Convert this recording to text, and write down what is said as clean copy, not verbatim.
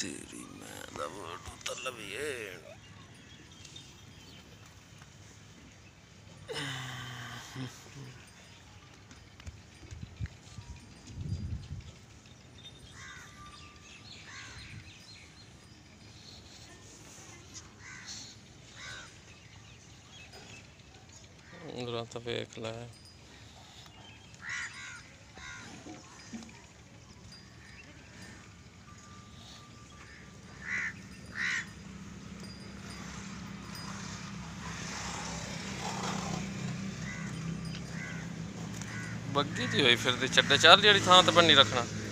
तेरी मैं दा वो तलब ये तो देख ला बग्गी जी हुई फिर चड्डे चार जी थां ते बनी रखना